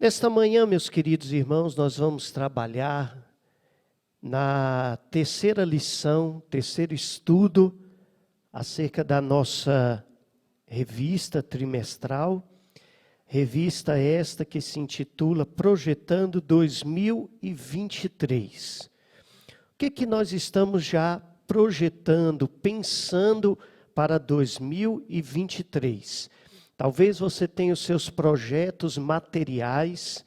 Nesta manhã, meus queridos irmãos, nós vamos trabalhar na terceira lição, terceiro estudo, acerca da nossa revista trimestral, revista esta que se intitula Projetando 2023. O que nós estamos já projetando, pensando para 2023? Talvez você tenha os seus projetos materiais,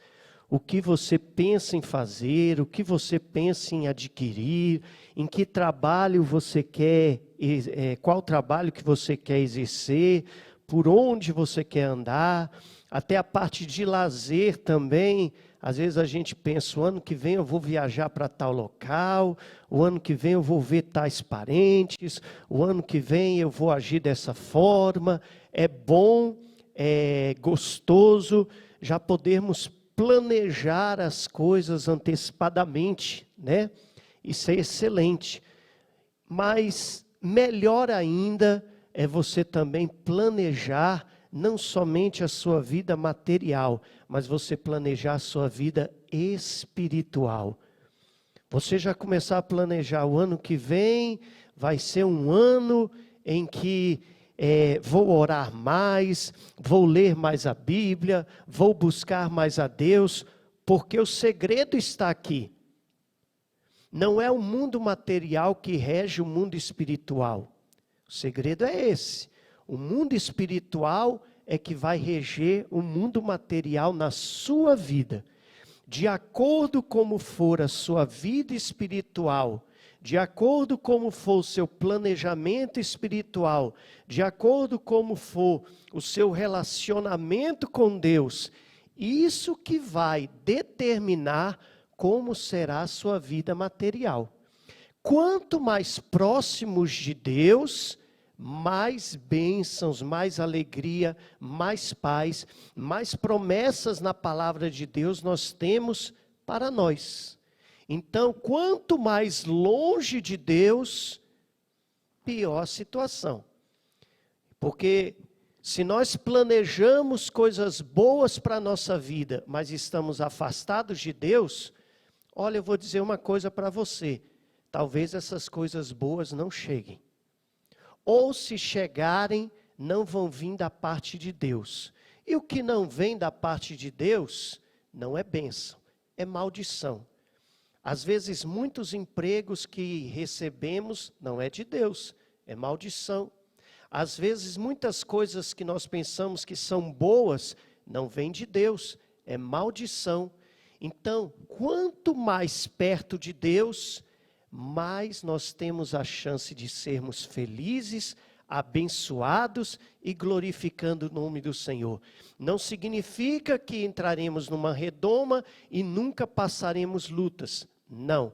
o que você pensa em fazer, o que você pensa em adquirir, em que trabalho você quer, qual trabalho que você quer exercer, por onde você quer andar, até a parte de lazer também. Às vezes a gente pensa, o ano que vem eu vou viajar para tal local, o ano que vem eu vou ver tais parentes, o ano que vem eu vou agir dessa forma. É bom, é gostoso já podermos planejar as coisas antecipadamente, né? Isso é excelente. Mas melhor ainda é você também planejar não somente a sua vida material, mas você planejar a sua vida espiritual. Você já começar a planejar o ano que vem, vai ser um ano em que vou orar mais, vou ler mais a Bíblia, vou buscar mais a Deus, porque o segredo está aqui. Não é o mundo material que rege o mundo espiritual. O segredo é esse. O mundo espiritual é que vai reger o mundo material na sua vida. De acordo como for a sua vida espiritual, de acordo como for o seu planejamento espiritual, de acordo como for o seu relacionamento com Deus, isso que vai determinar como será a sua vida material. Quanto mais próximos de Deus, mais bênçãos, mais alegria, mais paz, mais promessas na palavra de Deus nós temos para nós. Então, quanto mais longe de Deus, pior a situação. Porque se nós planejamos coisas boas para a nossa vida, mas estamos afastados de Deus, olha, eu vou dizer uma coisa para você, talvez essas coisas boas não cheguem. Ou se chegarem, não vão vir da parte de Deus. E o que não vem da parte de Deus, não é bênção, é maldição. Às vezes, muitos empregos que recebemos não é de Deus, é maldição. Às vezes, muitas coisas que nós pensamos que são boas, não vêm de Deus, é maldição. Então, quanto mais perto de Deus, mais nós temos a chance de sermos felizes, abençoados e glorificando o nome do Senhor. Não significa que entraremos numa redoma e nunca passaremos lutas. Não,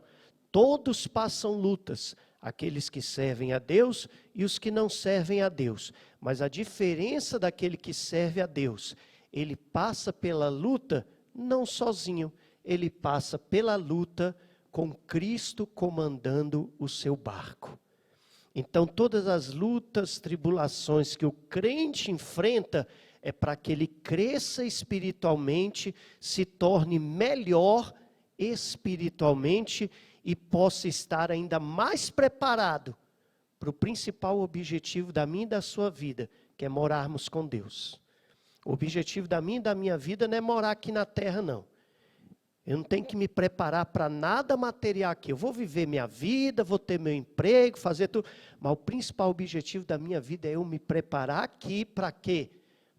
todos passam lutas, aqueles que servem a Deus e os que não servem a Deus. Mas a diferença daquele que serve a Deus, ele passa pela luta não sozinho, ele passa pela luta com Cristo comandando o seu barco. Então todas as lutas, tribulações que o crente enfrenta, é para que ele cresça espiritualmente, se torne melhor espiritualmente e possa estar ainda mais preparado para o principal objetivo da minha e da sua vida, que é morarmos com Deus. O objetivo da minha e da minha vida não é morar aqui na terra, não. Eu não tenho que me preparar para nada material aqui. Eu vou viver minha vida, vou ter meu emprego, fazer tudo. Mas o principal objetivo da minha vida é eu me preparar aqui para quê?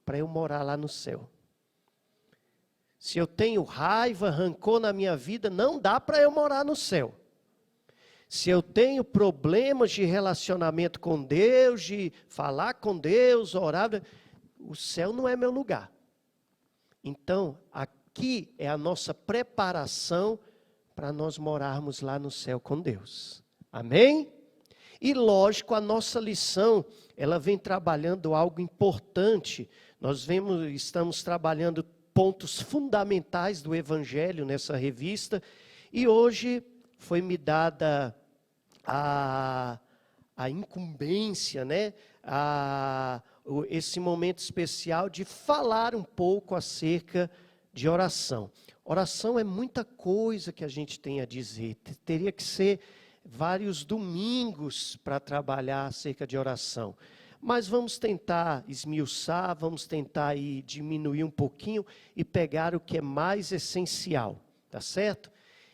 Para eu morar lá no céu. Se eu tenho raiva, rancor na minha vida, não dá para eu morar no céu. Se eu tenho problemas de relacionamento com Deus, de falar com Deus, orar, o céu não é meu lugar. Então, aqui é a nossa preparação para nós morarmos lá no céu com Deus. Amém? E lógico, a nossa lição, ela vem trabalhando algo importante. Nós estamos trabalhando pontos fundamentais do Evangelho nessa revista, e hoje foi me dada a incumbência, né? Esse momento especial de falar um pouco acerca de oração. Oração é muita coisa que a gente tem a dizer. Teria que ser vários domingos para trabalhar acerca de oração. Mas vamos tentar esmiuçar, vamos tentar aí diminuir um pouquinho e pegar o que é mais essencial, tá certo?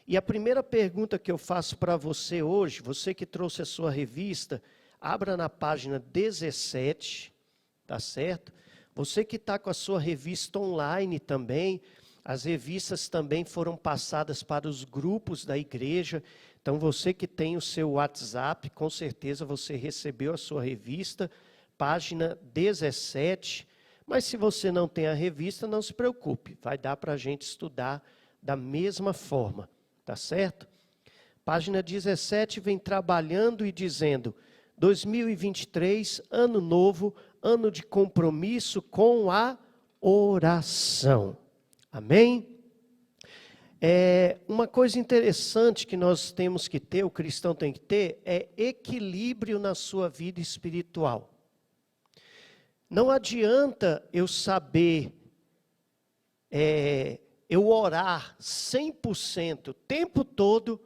E a primeira pergunta que eu faço para você hoje, você que trouxe a sua revista, abra na página 17, tá certo? Você que está com a sua revista online também, as revistas também foram passadas para os grupos da igreja. Então você que tem o seu WhatsApp, com certeza você recebeu a sua revista, página 17. Mas se você não tem a revista, não se preocupe, vai dar para a gente estudar da mesma forma. Tá certo? Página 17 vem trabalhando e dizendo: 2023, ano novo, ano de compromisso com a oração. Amém? Uma coisa interessante que nós temos que ter, o cristão tem que ter, é equilíbrio na sua vida espiritual. Não adianta eu saber eu orar 100% o tempo todo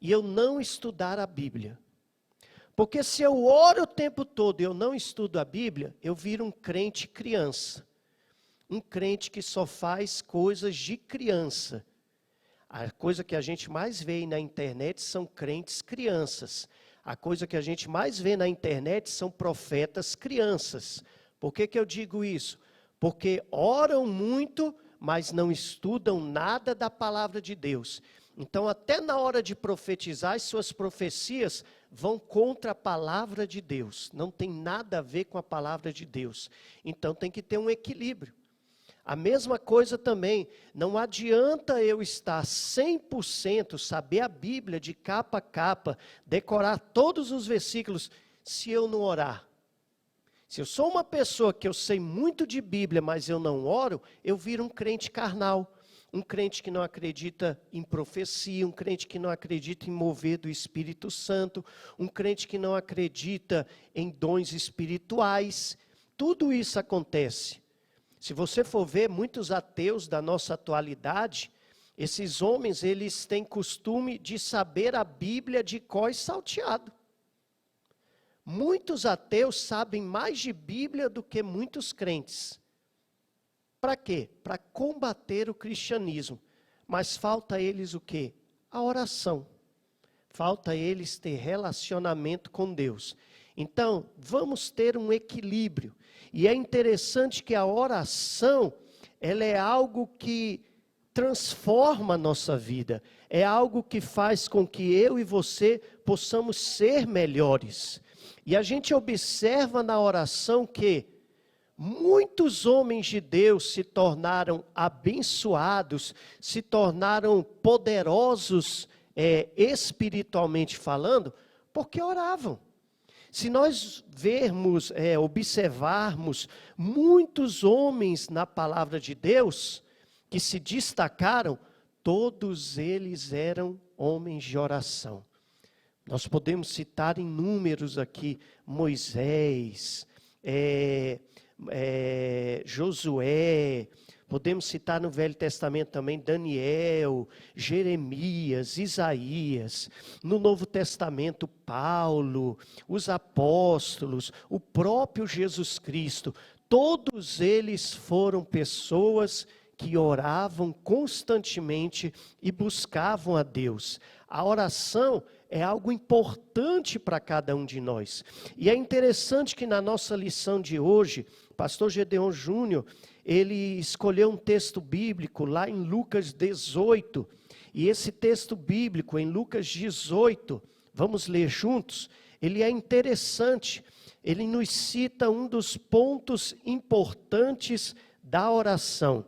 e eu não estudar a Bíblia. Porque se eu oro o tempo todo e eu não estudo a Bíblia, eu viro um crente criança. Um crente que só faz coisas de criança. A coisa que a gente mais vê aí na internet são crentes crianças. A coisa que a gente mais vê na internet são profetas crianças. Por que eu digo isso? Porque oram muito, mas não estudam nada da palavra de Deus. Então, até na hora de profetizar, as suas profecias vão contra a palavra de Deus. Não tem nada a ver com a palavra de Deus. Então, tem que ter um equilíbrio. A mesma coisa também, não adianta eu estar 100%, saber a Bíblia de capa a capa, decorar todos os versículos, se eu não orar. Se eu sou uma pessoa que eu sei muito de Bíblia, mas eu não oro, eu viro um crente carnal, um crente que não acredita em profecia, um crente que não acredita em mover do Espírito Santo, um crente que não acredita em dons espirituais. Tudo isso acontece. Se você for ver, muitos ateus da nossa atualidade, esses homens, eles têm costume de saber a Bíblia de cor e salteado. Muitos ateus sabem mais de Bíblia do que muitos crentes. Para quê? Para combater o cristianismo. Mas falta a eles o quê? A oração. Falta a eles ter relacionamento com Deus. Então, vamos ter um equilíbrio. E é interessante que a oração, ela é algo que transforma a nossa vida. É algo que faz com que eu e você possamos ser melhores. E a gente observa na oração que muitos homens de Deus se tornaram abençoados, se tornaram poderosos espiritualmente falando, porque oravam. Se nós vermos, observarmos muitos homens na palavra de Deus que se destacaram, todos eles eram homens de oração. Nós podemos citar inúmeros aqui, Moisés, Josué, podemos citar no Velho Testamento também Daniel, Jeremias, Isaías, no Novo Testamento Paulo, os apóstolos, o próprio Jesus Cristo. Todos eles foram pessoas que oravam constantemente e buscavam a Deus. A oração é algo importante para cada um de nós. E é interessante que na nossa lição de hoje, o pastor Gedeon Júnior, ele escolheu um texto bíblico lá em Lucas 18. E esse texto bíblico em Lucas 18, vamos ler juntos, ele é interessante. Ele nos cita um dos pontos importantes da oração.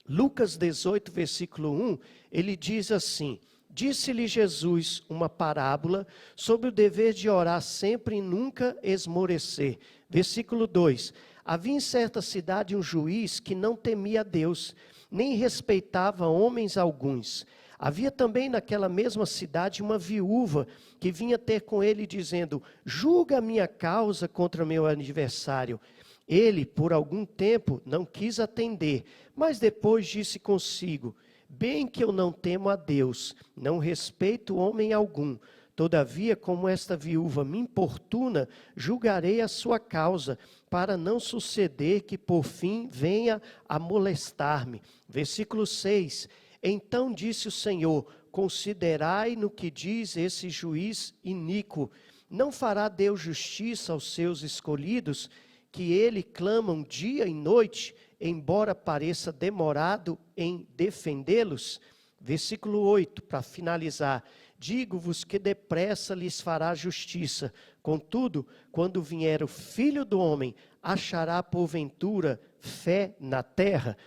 Lucas 18, versículo 1, ele diz assim: disse-lhe Jesus uma parábola sobre o dever de orar sempre e nunca esmorecer. Versículo 2, havia em certa cidade um juiz que não temia a Deus, nem respeitava homens alguns. Havia também naquela mesma cidade uma viúva que vinha ter com ele dizendo: julga a minha causa contra meu adversário. Ele, por algum tempo, não quis atender, mas depois disse consigo: bem que eu não temo a Deus, não respeito homem algum. Todavia, como esta viúva me importuna, julgarei a sua causa, para não suceder que por fim venha a molestar-me. Versículo 6. Então disse o Senhor: considerai no que diz esse juiz iníquo. Não fará Deus justiça aos seus escolhidos, que ele clamam dia e noite, embora pareça demorado em defendê-los? Versículo 8, para finalizar. Digo-vos que depressa lhes fará justiça. Contudo, quando vier o Filho do Homem, achará porventura fé na terra?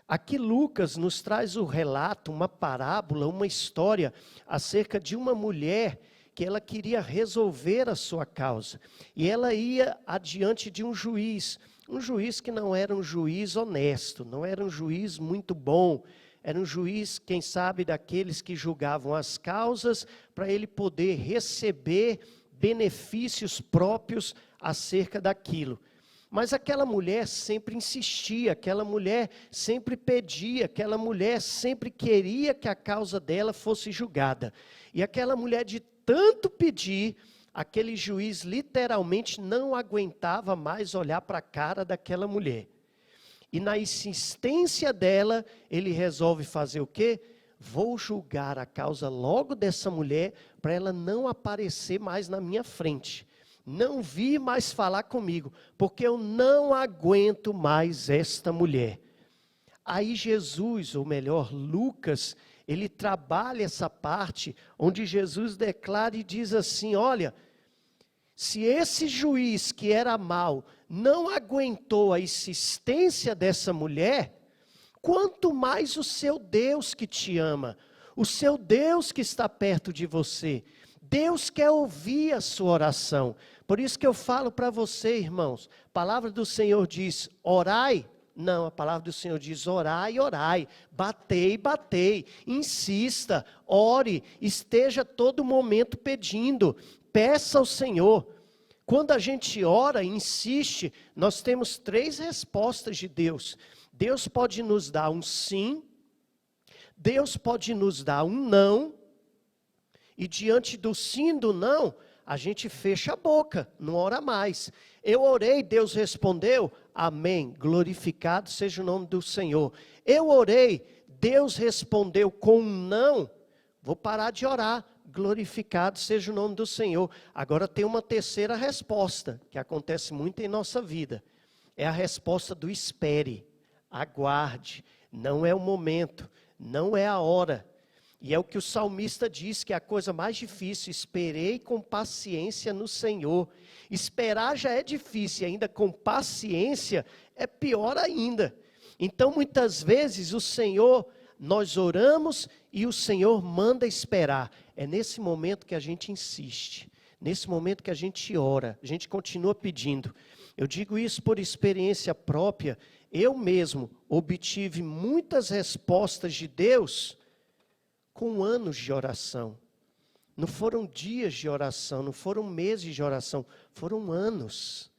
Aqui Lucas nos traz o relato, uma parábola, uma história acerca de uma mulher que ela queria resolver a sua causa. E ela ia adiante de um juiz que não era um juiz honesto, não era um juiz muito bom, era um juiz, quem sabe, daqueles que julgavam as causas para ele poder receber benefícios próprios acerca daquilo. Mas aquela mulher sempre insistia, aquela mulher sempre pedia, aquela mulher sempre queria que a causa dela fosse julgada. E aquela mulher, de tanto pedir, aquele juiz literalmente não aguentava mais olhar para a cara daquela mulher. E na insistência dela, ele resolve fazer o quê? Vou julgar a causa logo dessa mulher, para ela não aparecer mais na minha frente. Não vir mais falar comigo, porque eu não aguento mais esta mulher. Aí Jesus, ou melhor, Lucas, ele trabalha essa parte, onde Jesus declara e diz assim: olha, se esse juiz que era mau não aguentou a insistência dessa mulher, quanto mais o seu Deus que te ama, o seu Deus que está perto de você. Deus quer ouvir a sua oração. Por isso que eu falo para você, irmãos, a palavra do Senhor diz: orai. Não, a palavra do Senhor diz: orai, orai, batei, batei, insista, ore, esteja todo momento pedindo, peça ao Senhor. Quando a gente ora e insiste, nós temos 3 respostas de Deus. Deus pode nos dar um sim, Deus pode nos dar um não, e diante do sim e do não, a gente fecha a boca, não ora mais. Eu orei, Deus respondeu, amém, glorificado seja o nome do Senhor. Eu orei, Deus respondeu com um não, vou parar de orar, glorificado seja o nome do Senhor. Agora tem uma terceira resposta, que acontece muito em nossa vida. É a resposta do espere, aguarde, não é o momento, não é a hora. E é o que o salmista diz, que é a coisa mais difícil: esperei com paciência no Senhor. Esperar já é difícil, ainda com paciência é pior ainda. Então muitas vezes o Senhor, nós oramos e o Senhor manda esperar. É nesse momento que a gente insiste, nesse momento que a gente ora, a gente continua pedindo. Eu digo isso por experiência própria. Eu mesmo obtive muitas respostas de Deus com anos de oração. Não foram dias de oração, não foram meses de oração, foram anos.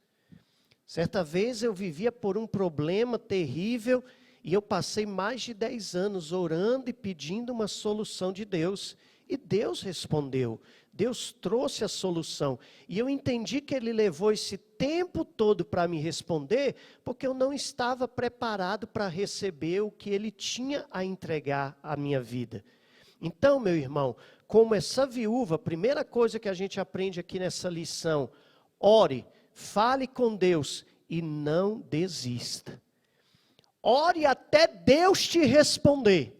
Certa vez eu vivia por um problema terrível e eu passei mais de 10 anos orando e pedindo uma solução de Deus. E Deus respondeu, Deus trouxe a solução. E eu entendi que Ele levou esse tempo todo para me responder, porque eu não estava preparado para receber o que Ele tinha a entregar à minha vida. Então, meu irmão, como essa viúva, a primeira coisa que a gente aprende aqui nessa lição: ore, fale com Deus e não desista. Ore até Deus te responder.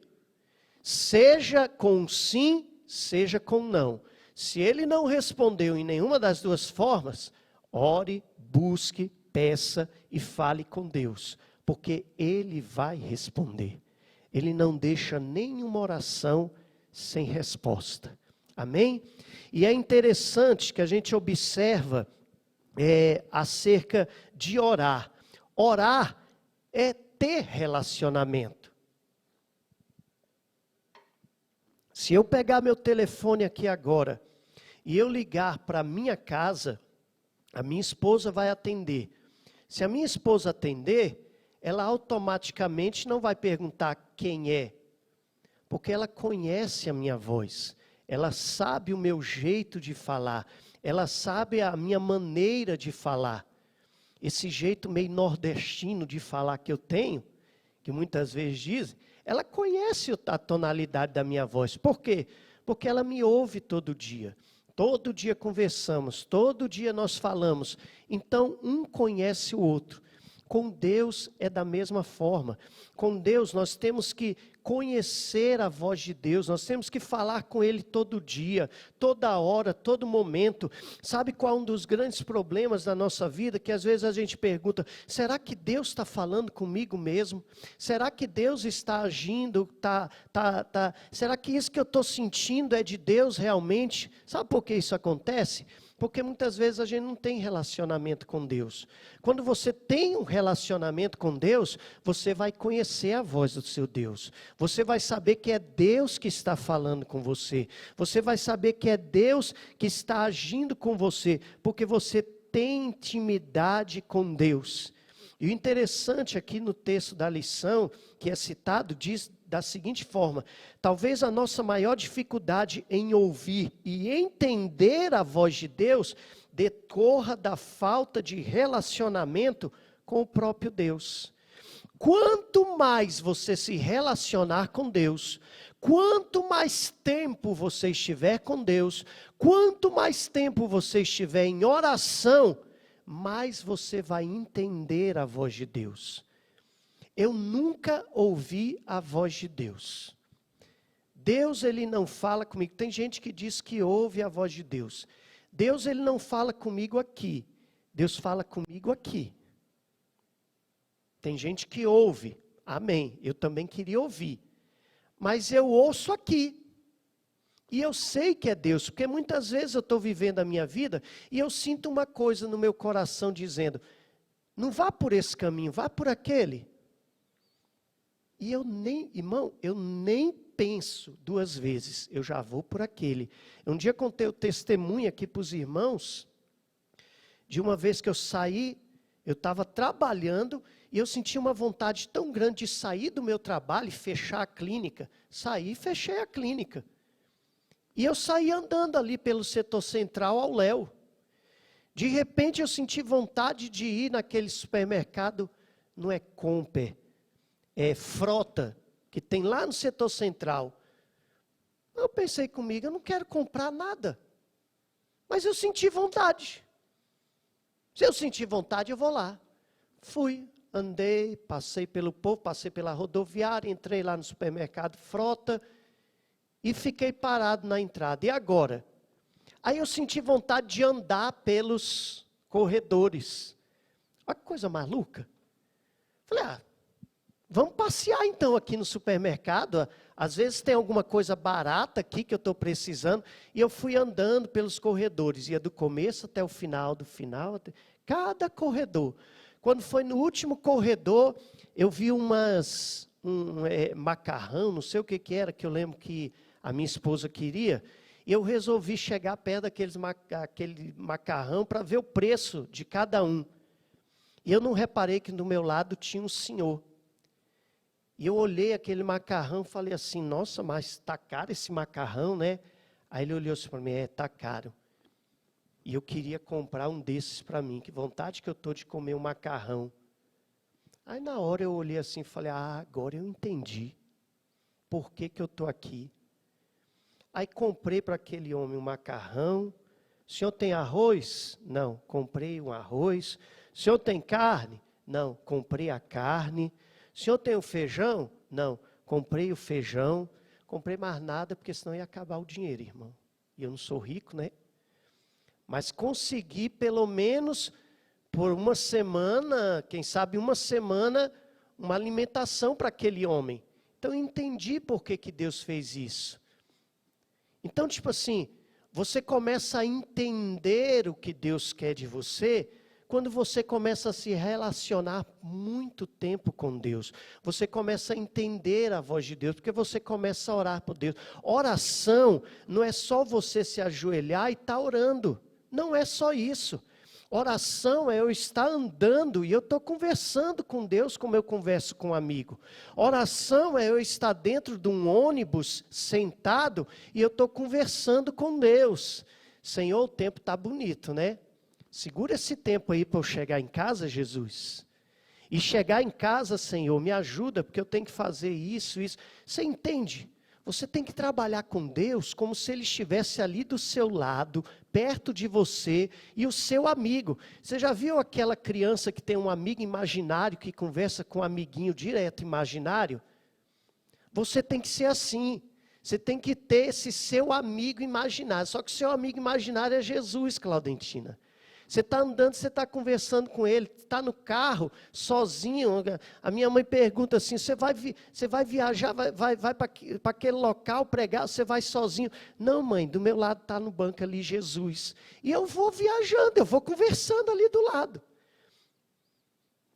Seja com sim, seja com não. Se Ele não respondeu em nenhuma das duas formas, ore, busque, peça e fale com Deus, porque Ele vai responder. Ele não deixa nenhuma oração sem resposta. Amém? E é interessante que a gente observa acerca de orar. Orar é ter relacionamento. Se eu pegar meu telefone aqui agora e eu ligar para a minha casa, a minha esposa vai atender. Se a minha esposa atender, ela automaticamente não vai perguntar quem é, porque ela conhece a minha voz, ela sabe o meu jeito de falar, ela sabe a minha maneira de falar. Esse jeito meio nordestino de falar que eu tenho, que muitas vezes dizem, ela conhece a tonalidade da minha voz. Por quê? Porque ela me ouve todo dia. Todo dia conversamos, todo dia nós falamos. Então, um conhece o outro. Com Deus é da mesma forma. Com Deus nós temos que conhecer a voz de Deus, nós temos que falar com Ele todo dia, toda hora, todo momento. Sabe qual é um dos grandes problemas da nossa vida? Que às vezes a gente pergunta, será que Deus está falando comigo mesmo? Será que Deus está agindo? Será que isso que eu estou sentindo é de Deus realmente? Sabe por que isso acontece? Porque muitas vezes a gente não tem relacionamento com Deus. Quando você tem um relacionamento com Deus, você vai conhecer a voz do seu Deus. Você vai saber que é Deus que está falando com você. Você vai saber que é Deus que está agindo com você, porque você tem intimidade com Deus. E o interessante aqui no texto da lição, que é citado, diz da seguinte forma: talvez a nossa maior dificuldade em ouvir e entender a voz de Deus decorra da falta de relacionamento com o próprio Deus. Quanto mais você se relacionar com Deus, quanto mais tempo você estiver com Deus, quanto mais tempo você estiver em oração, mais você vai entender a voz de Deus. Eu nunca ouvi a voz de Deus. Deus, Ele não fala comigo. Tem gente que diz que ouve a voz de Deus. Deus, Ele não fala comigo aqui. Deus fala comigo aqui. Tem gente que ouve. Amém. Eu também queria ouvir. Mas eu ouço aqui. E eu sei que é Deus, porque muitas vezes eu estou vivendo a minha vida e eu sinto uma coisa no meu coração dizendo, não vá por esse caminho, vá por aquele. E eu nem penso duas vezes, eu já vou por aquele. Um dia contei o testemunho aqui para os irmãos, de uma vez que eu saí, eu estava trabalhando, e eu senti uma vontade tão grande de sair do meu trabalho e fechar a clínica. Saí e fechei a clínica. E eu saí andando ali pelo setor central ao Léo. De repente eu senti vontade de ir naquele supermercado, não é Comper, é Frota, que tem lá no setor central. Eu pensei comigo, eu não quero comprar nada. Mas eu senti vontade. Se eu sentir vontade, eu vou lá. Fui, andei, passei pelo povo, passei pela rodoviária, entrei lá no supermercado Frota e fiquei parado na entrada. E agora? Aí eu senti vontade de andar pelos corredores. Olha que coisa maluca. Falei, vamos passear então aqui no supermercado. Às vezes tem alguma coisa barata aqui que eu estou precisando. E eu fui andando pelos corredores. Ia do começo até o final, do final até cada corredor. Quando foi no último corredor, eu vi macarrão, não sei o que era, que eu lembro que a minha esposa queria. E eu resolvi chegar perto daquele macarrão para ver o preço de cada um. E eu não reparei que do meu lado tinha um senhor. E eu olhei aquele macarrão e falei assim, nossa, mas está caro esse macarrão, né? Aí ele olhou assim para mim, está caro. E eu queria comprar um desses para mim, que vontade que eu estou de comer um macarrão. Aí na hora eu olhei assim e falei, agora eu entendi por que eu estou aqui. Aí comprei para aquele homem um macarrão. O senhor tem arroz? Não, comprei um arroz. O senhor tem carne? Não, comprei a carne. O senhor tem o feijão? Não, comprei o feijão. Comprei mais nada, porque senão ia acabar o dinheiro, irmão. E eu não sou rico, né? Mas consegui pelo menos por uma semana, quem sabe uma semana, uma alimentação para aquele homem. Então eu entendi por que Deus fez isso. Então, tipo assim, você começa a entender o que Deus quer de você quando você começa a se relacionar muito tempo com Deus. Você começa a entender a voz de Deus, porque você começa a orar por Deus. Oração não é só você se ajoelhar e estar orando. Não é só isso. Oração é eu estar andando e eu estou conversando com Deus como eu converso com um amigo. Oração é eu estar dentro de um ônibus, sentado, e eu estou conversando com Deus. Senhor, o tempo está bonito, né? Segura esse tempo aí para eu chegar em casa, Jesus. E chegar em casa, Senhor, me ajuda, porque eu tenho que fazer isso. Você entende? Você tem que trabalhar com Deus como se Ele estivesse ali do seu lado, perto de você e o seu amigo. Você já viu aquela criança que tem um amigo imaginário, que conversa com um amiguinho direto imaginário? Você tem que ser assim. Você tem que ter esse seu amigo imaginário. Só que o seu amigo imaginário é Jesus, Claudentina. Você está andando, você está conversando com ele, está no carro, sozinho. A minha mãe pergunta assim, você vai viajar, vai para aquele local pregar, você vai sozinho? Não, mãe, do meu lado está no banco ali Jesus. E eu vou viajando, eu vou conversando ali do lado.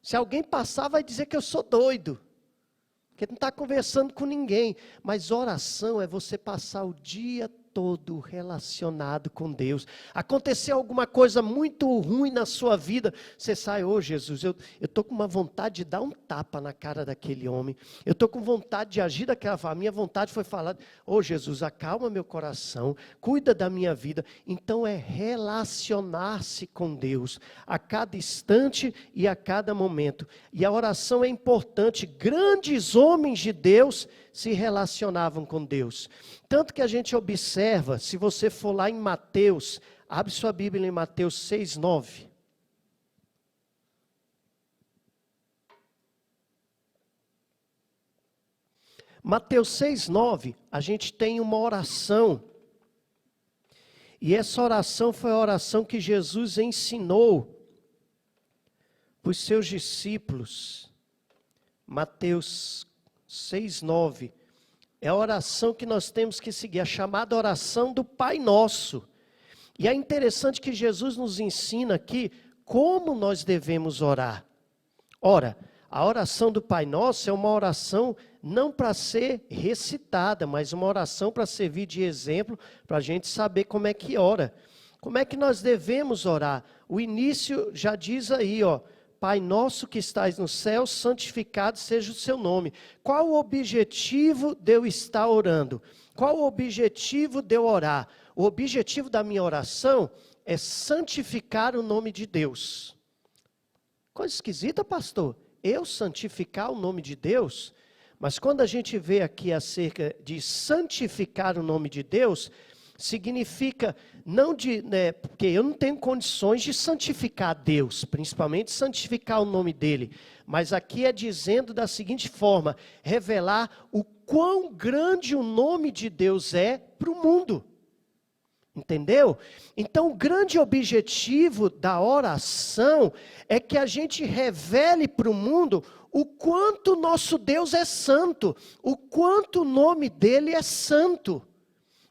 Se alguém passar, vai dizer que eu sou doido. Porque não está conversando com ninguém. Mas oração é você passar o dia todo relacionado com Deus. Aconteceu alguma coisa muito ruim na sua vida, você sai, Jesus, eu estou com uma vontade de dar um tapa na cara daquele homem, eu estou com vontade de agir daquela forma, a minha vontade foi falar, Jesus, acalma meu coração, cuida da minha vida. Então é relacionar-se com Deus, a cada instante e a cada momento. E a oração é importante, grandes homens de Deus se relacionavam com Deus. Tanto que a gente observa, se você for lá em Mateus, abre sua Bíblia em Mateus 6:9. Mateus 6:9, a gente tem uma oração. E essa oração foi a oração que Jesus ensinou para os seus discípulos. Mateus 6:9. É a oração que nós temos que seguir, a chamada oração do Pai Nosso. E é interessante que Jesus nos ensina aqui como nós devemos orar. Ora, a oração do Pai Nosso é uma oração não para ser recitada, mas uma oração para servir de exemplo, para a gente saber como é que ora. Como é que nós devemos orar? O início já diz aí, Pai nosso que estais no céu, santificado seja o seu nome. Qual o objetivo de eu estar orando? Qual o objetivo de eu orar? O objetivo da minha oração é santificar o nome de Deus. Coisa esquisita, pastor. Eu santificar o nome de Deus? Mas quando a gente vê aqui acerca de santificar o nome de Deus, significa porque eu não tenho condições de santificar Deus, principalmente santificar o nome dele, mas aqui é dizendo da seguinte forma, revelar o quão grande o nome de Deus é para o mundo, entendeu? Então o grande objetivo da oração é que a gente revele para o mundo o quanto nosso Deus é santo, o quanto o nome dele é santo.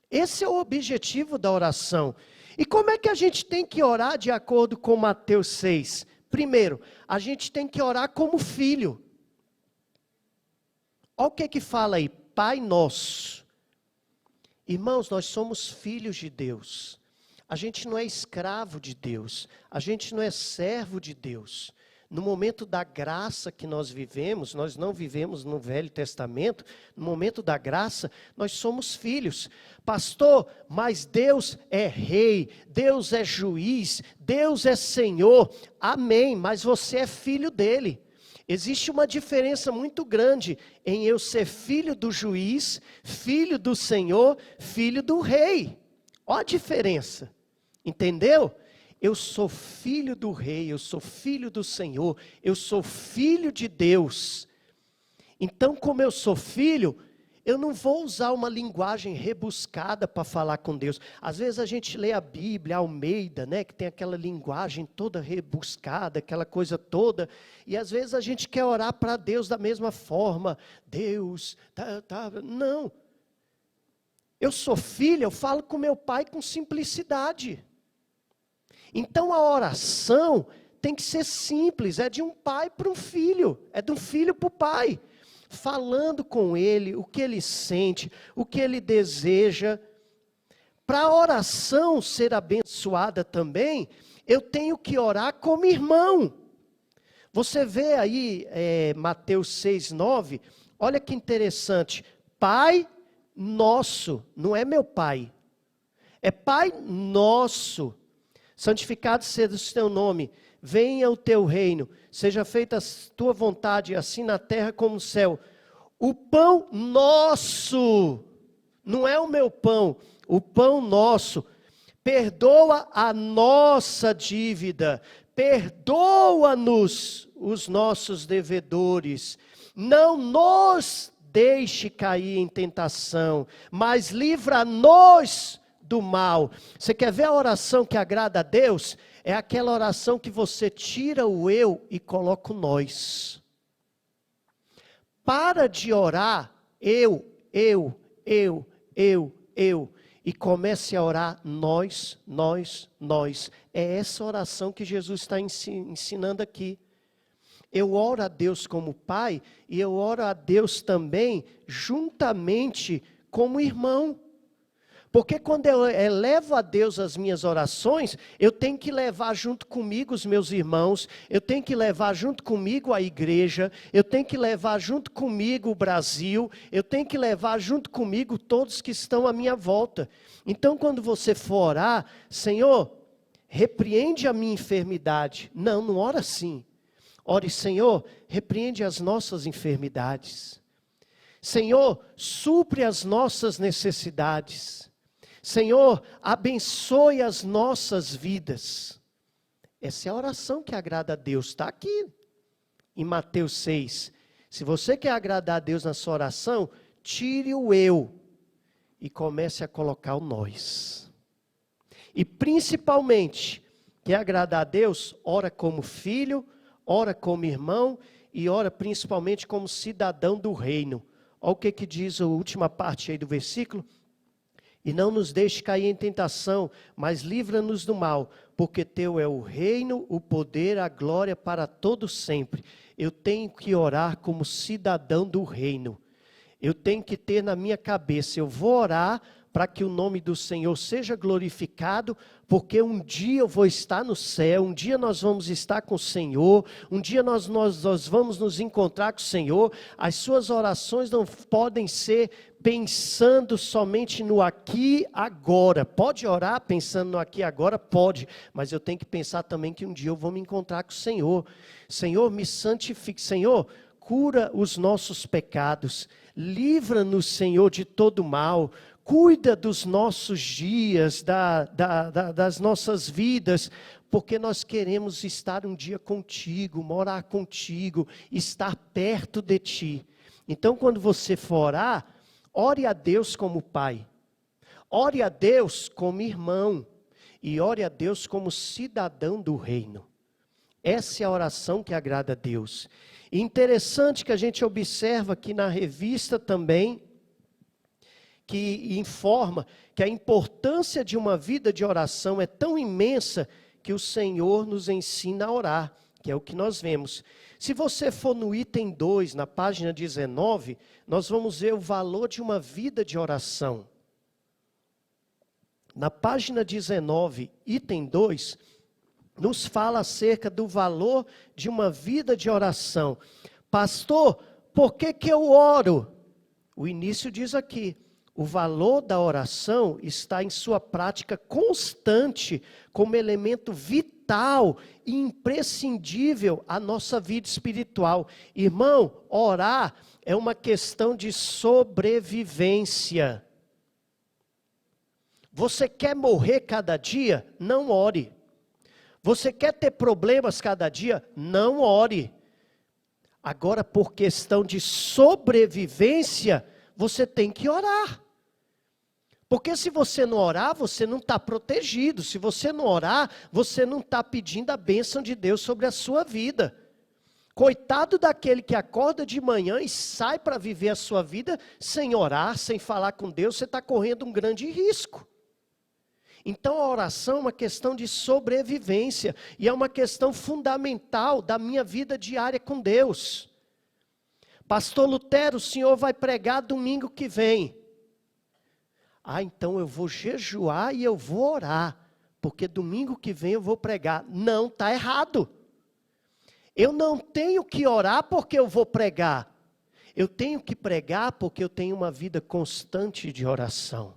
Esse é o objetivo da oração. E como é que a gente tem que orar de acordo com Mateus 6? Primeiro, a gente tem que orar como filho. Olha o que fala aí, Pai Nosso. Irmãos, nós somos filhos de Deus. A gente não é escravo de Deus. A gente não é servo de Deus. No momento da graça que nós vivemos, nós não vivemos no Velho Testamento, no momento da graça, nós somos filhos. Pastor, mas Deus é rei, Deus é juiz, Deus é Senhor. Amém, mas você é filho dele. Existe uma diferença muito grande em eu ser filho do juiz, filho do Senhor, filho do rei. Olha a diferença, entendeu? Eu sou filho do rei, eu sou filho do Senhor, eu sou filho de Deus. Então, como eu sou filho, eu não vou usar uma linguagem rebuscada para falar com Deus. Às vezes a gente lê a Bíblia, Almeida, né, que tem aquela linguagem toda rebuscada, aquela coisa toda, e às vezes a gente quer orar para Deus da mesma forma. Deus, não. Eu sou filho, eu falo com meu pai com simplicidade. Então a oração tem que ser simples, é de um pai para um filho, é de um filho para o pai, falando com ele o que ele sente, o que ele deseja. Para a oração ser abençoada também, eu tenho que orar como irmão. Você vê aí Mateus 6:9, olha que interessante. Pai nosso, não é meu pai, é Pai nosso. Santificado seja o teu nome, venha o teu reino, seja feita a tua vontade, assim na terra como no céu. O pão nosso, não é o meu pão, o pão nosso. Perdoa a nossa dívida, perdoa-nos os nossos devedores, não nos deixe cair em tentação, mas livra-nos do mal. Você quer ver a oração que agrada a Deus? É aquela oração que você tira o eu e coloca o nós. Para de orar eu, e comece a orar nós. É essa oração que Jesus está ensinando aqui. Eu oro a Deus como Pai e eu oro a Deus também juntamente como irmão. Porque quando eu elevo a Deus as minhas orações, eu tenho que levar junto comigo os meus irmãos, eu tenho que levar junto comigo a igreja, eu tenho que levar junto comigo o Brasil, eu tenho que levar junto comigo todos que estão à minha volta. Então quando você for orar, Senhor, repreende a minha enfermidade. Não ora assim. Ore, Senhor, repreende as nossas enfermidades. Senhor, supre as nossas necessidades. Senhor, abençoe as nossas vidas. Essa é a oração que agrada a Deus. Está aqui em Mateus 6. Se você quer agradar a Deus na sua oração, tire o eu e comece a colocar o nós. E principalmente, quer agradar a Deus, ora como filho, ora como irmão e ora principalmente como cidadão do reino. Olha o que diz a última parte aí do versículo. E não nos deixe cair em tentação, mas livra-nos do mal, porque teu é o reino, o poder, a glória para todo sempre. Eu tenho que orar como cidadão do reino. Eu tenho que ter na minha cabeça, eu vou orar para que o nome do Senhor seja glorificado, porque um dia eu vou estar no céu, um dia nós vamos estar com o Senhor, um dia nós vamos nos encontrar com o Senhor. As suas orações não podem ser pensando somente no aqui agora. Pode orar pensando no aqui agora? Pode, mas eu tenho que pensar também que um dia eu vou me encontrar com o Senhor. Senhor, me santifique. Senhor, cura os nossos pecados, livra-nos, Senhor, de todo mal. Cuida dos nossos dias, das nossas vidas, porque nós queremos estar um dia contigo, morar contigo, estar perto de ti. Então, quando você for orar, ore a Deus como Pai, ore a Deus como irmão, e ore a Deus como cidadão do reino. Essa é a oração que agrada a Deus. E interessante que a gente observa aqui na revista também, que informa que a importância de uma vida de oração é tão imensa que o Senhor nos ensina a orar, que é o que nós vemos. Se você for no item 2, na página 19, nós vamos ver o valor de uma vida de oração. Na página 19, item 2, nos fala acerca do valor de uma vida de oração. Pastor, por que eu oro? O início diz aqui. O valor da oração está em sua prática constante, como elemento vital e imprescindível à nossa vida espiritual. Irmão, orar é uma questão de sobrevivência. Você quer morrer cada dia? Não ore. Você quer ter problemas cada dia? Não ore. Agora, por questão de sobrevivência, você tem que orar. Porque se você não orar, você não está protegido. Se você não orar, você não está pedindo a bênção de Deus sobre a sua vida. Coitado daquele que acorda de manhã e sai para viver a sua vida sem orar, sem falar com Deus, você está correndo um grande risco. Então a oração é uma questão de sobrevivência e é uma questão fundamental da minha vida diária com Deus. Pastor Lutero, o senhor vai pregar domingo que vem. Então eu vou jejuar e eu vou orar, porque domingo que vem eu vou pregar. Não, está errado. Eu não tenho que orar porque eu vou pregar. Eu tenho que pregar porque eu tenho uma vida constante de oração.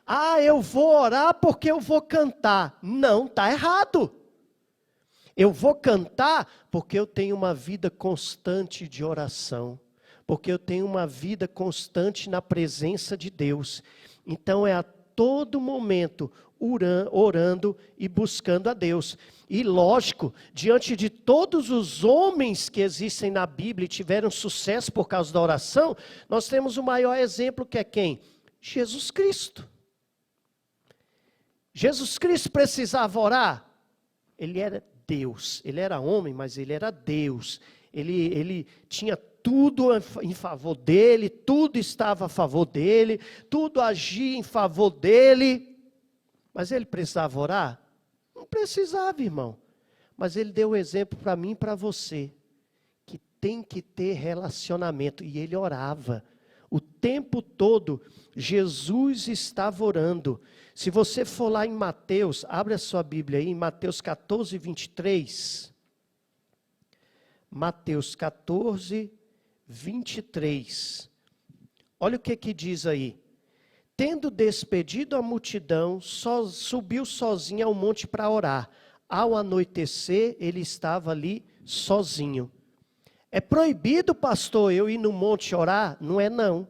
Ah, eu vou orar porque eu vou cantar. Não, está errado. Eu vou cantar porque eu tenho uma vida constante de oração. Porque eu tenho uma vida constante na presença de Deus. Então é a todo momento orando e buscando a Deus. E lógico, diante de todos os homens que existem na Bíblia e tiveram sucesso por causa da oração, nós temos o maior exemplo que é quem? Jesus Cristo. Jesus Cristo precisava orar? Ele era Deus. Ele era homem, mas ele era Deus. Ele tinha tudo em favor dele, tudo estava a favor dele, tudo agia em favor dele. Mas ele precisava orar? Não precisava, irmão. Mas ele deu o exemplo para mim e para você, que tem que ter relacionamento. E ele orava. O tempo todo, Jesus estava orando. Se você for lá em Mateus, abre a sua Bíblia aí, em Mateus 14, 23. Mateus 14, 23. Olha o que diz aí. Tendo despedido a multidão, subiu sozinho ao monte para orar. Ao anoitecer, ele estava ali sozinho. É proibido, pastor, eu ir no monte orar? Não é não.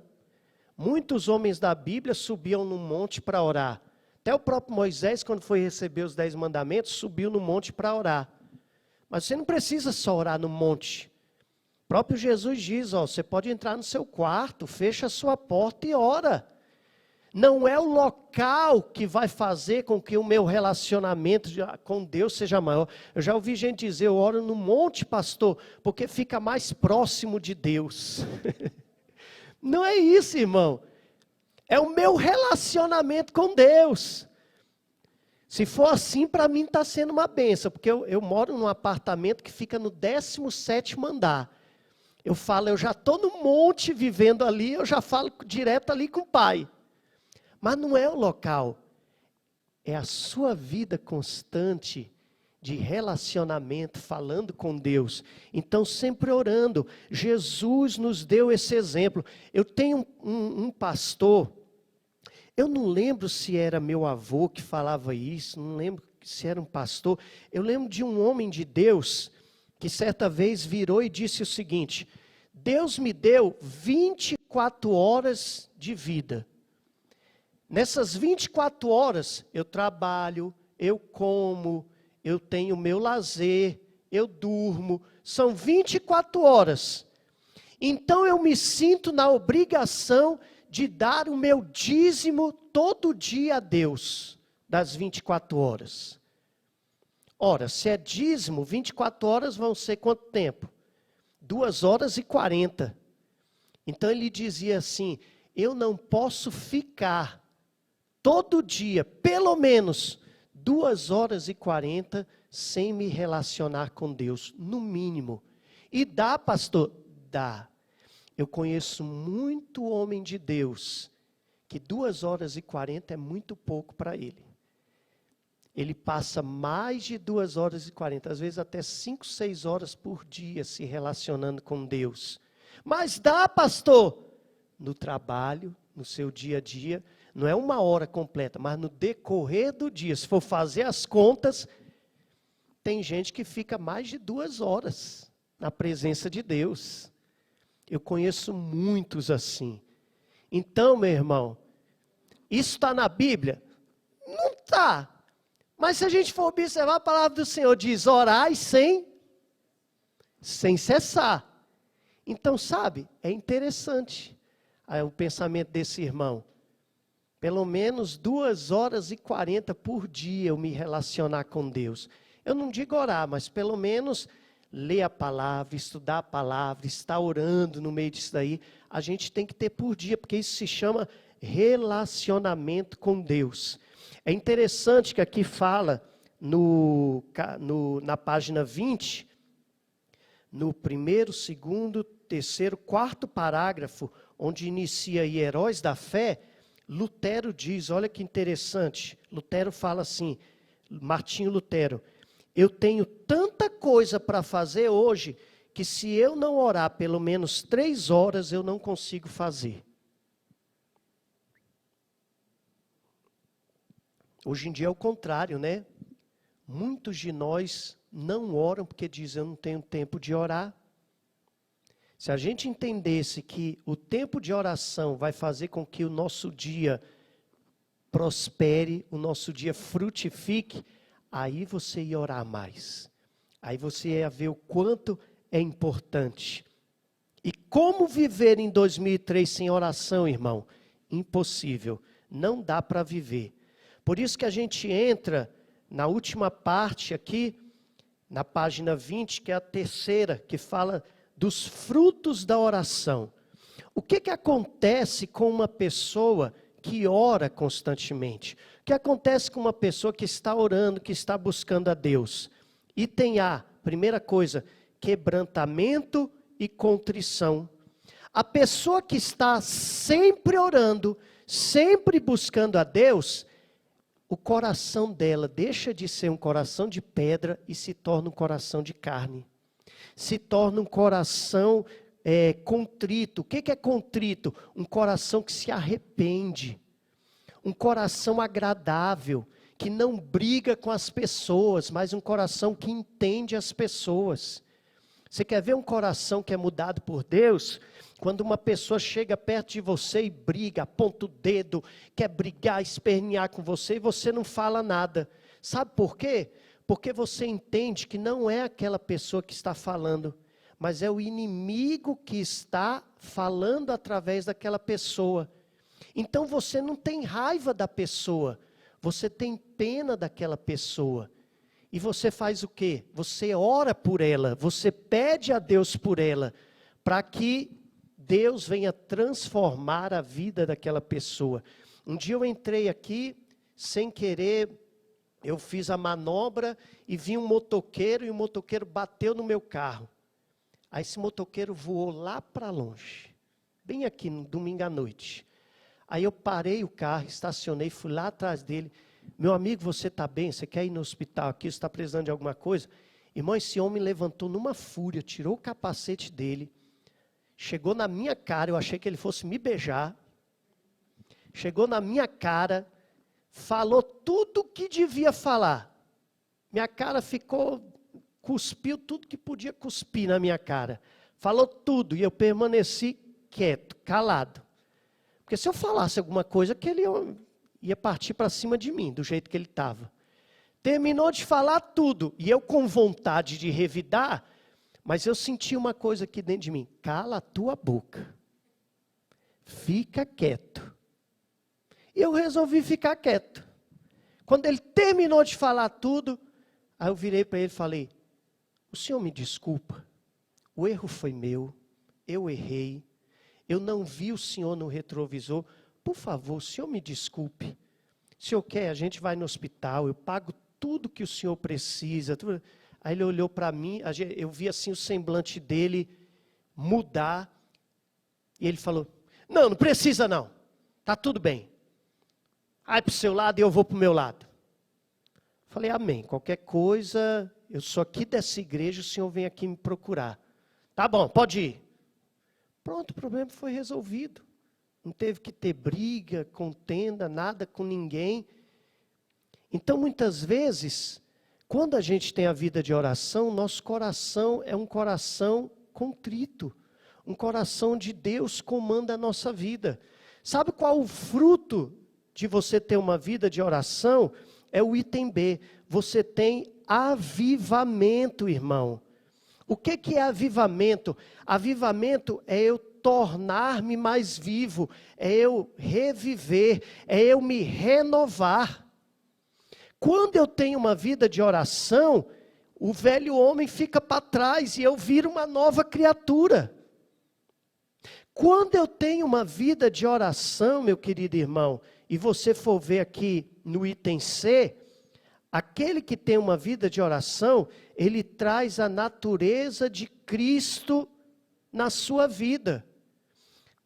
Muitos homens da Bíblia subiam no monte para orar. Até o próprio Moisés, quando foi receber os 10 mandamentos, subiu no monte para orar. Mas você não precisa só orar no monte. O próprio Jesus diz, você pode entrar no seu quarto, fecha a sua porta e ora. Não é o local que vai fazer com que o meu relacionamento com Deus seja maior. Eu já ouvi gente dizer, eu oro no monte, pastor, porque fica mais próximo de Deus. Não é isso, irmão. É o meu relacionamento com Deus. Se for assim, para mim está sendo uma benção, porque eu moro num apartamento que fica no 17º andar. Eu falo, eu já estou no monte vivendo ali, eu já falo direto ali com o Pai. Mas não é o local, é a sua vida constante de relacionamento, falando com Deus. Então, sempre orando. Jesus nos deu esse exemplo. Eu tenho um pastor, eu não lembro se era meu avô que falava isso, não lembro se era um pastor. Eu lembro de um homem de Deus que certa vez virou e disse o seguinte: Deus me deu 24 horas de vida. Nessas 24 horas, eu trabalho, eu como, eu tenho meu lazer, eu durmo. São 24 horas. Então, eu me sinto na obrigação de dar o meu dízimo todo dia a Deus, das 24 horas. Ora, se é dízimo, 24 horas vão ser quanto tempo? 2 horas e 40. Então, ele dizia assim, eu não posso ficar todo dia, pelo menos, 2 horas e 40 sem me relacionar com Deus, no mínimo. E dá, pastor? Dá. Eu conheço muito homem de Deus, que 2 horas e 40 é muito pouco para ele. Ele passa mais de 2 horas e 40, às vezes até 5, 6 horas por dia se relacionando com Deus. Mas dá, pastor? No trabalho, no seu dia a dia, não é 1 hora completa, mas no decorrer do dia, se for fazer as contas, tem gente que fica mais de 2 horas na presença de Deus. Eu conheço muitos assim. Então, meu irmão, isso está na Bíblia? Não está. Mas se a gente for observar, a palavra do Senhor diz, orai sem cessar. Então, sabe, é interessante o pensamento desse irmão. Pelo menos 2 horas e 40 por dia eu me relacionar com Deus. Eu não digo orar, mas pelo menos ler a palavra, estudar a palavra, estar orando no meio disso daí. A gente tem que ter por dia, porque isso se chama relacionamento com Deus. É interessante que aqui fala, na página 20, no 1º, 2º, 3º, 4º parágrafo, onde inicia aí Heróis da Fé, Lutero diz, olha que interessante, Lutero fala assim, Martinho Lutero, eu tenho tanta coisa para fazer hoje, que se eu não orar pelo menos 3 horas, eu não consigo fazer. Hoje em dia é o contrário, né? Muitos de nós não oram porque dizem, eu não tenho tempo de orar. Se a gente entendesse que o tempo de oração vai fazer com que o nosso dia prospere, o nosso dia frutifique, aí você ia orar mais. Aí você ia ver o quanto é importante. E como viver em 2003 sem oração, irmão? Impossível. Não dá para viver. Por isso que a gente entra na última parte aqui, na página 20, que é a terceira, que fala dos frutos da oração. O que acontece com uma pessoa que ora constantemente? O que acontece com uma pessoa que está orando, que está buscando a Deus? Item A, primeira coisa, quebrantamento e contrição. A pessoa que está sempre orando, sempre buscando a Deus, o coração dela deixa de ser um coração de pedra e se torna um coração de carne. Se torna um coração contrito. O que é contrito? Um coração que se arrepende. Um coração agradável, que não briga com as pessoas, mas um coração que entende as pessoas. Você quer ver um coração que é mudado por Deus? Quando uma pessoa chega perto de você e briga, aponta o dedo, quer brigar, espernear com você e você não fala nada. Sabe por quê? Porque você entende que não é aquela pessoa que está falando, mas é o inimigo que está falando através daquela pessoa. Então você não tem raiva da pessoa, você tem pena daquela pessoa. E você faz o quê? Você ora por ela, você pede a Deus por ela, para que Deus venha transformar a vida daquela pessoa. Um dia eu entrei aqui, sem querer, eu fiz a manobra e vi um motoqueiro, e o motoqueiro bateu no meu carro. Aí esse motoqueiro voou lá para longe, bem aqui no domingo à noite. Aí eu parei o carro, estacionei, fui lá atrás dele. Meu amigo, você está bem? Você quer ir no hospital aqui? Você está precisando de alguma coisa? Irmão, esse homem levantou numa fúria, tirou o capacete dele, chegou na minha cara, eu achei que ele fosse me beijar. Chegou na minha cara, falou tudo o que devia falar. Minha cara ficou, cuspiu tudo que podia cuspir na minha cara. Falou tudo e eu permaneci quieto, calado. Porque se eu falasse alguma coisa, que ele ia partir para cima de mim, do jeito que ele estava. Terminou de falar tudo, e eu com vontade de revidar, mas eu senti uma coisa aqui dentro de mim. Cala a tua boca. Fica quieto. E eu resolvi ficar quieto. Quando ele terminou de falar tudo, aí eu virei para ele e falei, o senhor me desculpa, o erro foi meu, eu errei, eu não vi o senhor no retrovisor, por favor, o senhor me desculpe. Se o senhor quer, a gente vai no hospital, eu pago tudo que o senhor precisa. Aí ele olhou para mim, eu vi assim o semblante dele mudar, e ele falou, não precisa não, está tudo bem. Vai para o seu lado e eu vou para o meu lado. Falei, amém, qualquer coisa, eu sou aqui dessa igreja, o senhor vem aqui me procurar. Tá bom, pode ir. Pronto, o problema foi resolvido. Não teve que ter briga, contenda, nada com ninguém. Então, muitas vezes, quando a gente tem a vida de oração, nosso coração é um coração contrito. Um coração de Deus comanda a nossa vida. Sabe qual o fruto de você ter uma vida de oração? É o item B. Você tem avivamento, irmão. O que é avivamento? Avivamento é eu tornar-me mais vivo, é eu reviver, é eu me renovar. Quando eu tenho uma vida de oração, o velho homem fica para trás e eu viro uma nova criatura. Quando eu tenho uma vida de oração, meu querido irmão, e você for ver aqui no item C, aquele que tem uma vida de oração, ele traz a natureza de Cristo na sua vida.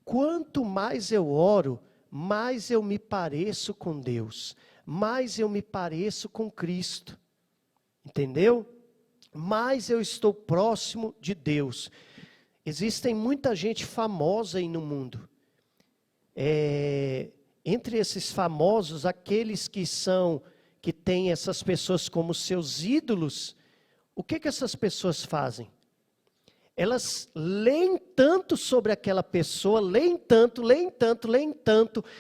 Quanto mais eu oro, mais eu me pareço com Deus, mais eu me pareço com Cristo. Entendeu? Mais eu estou próximo de Deus. Existem muita gente famosa aí no mundo. Entre esses famosos, aqueles que têm essas pessoas como seus ídolos, o que essas pessoas fazem? Elas leem tanto sobre aquela pessoa, leem tanto,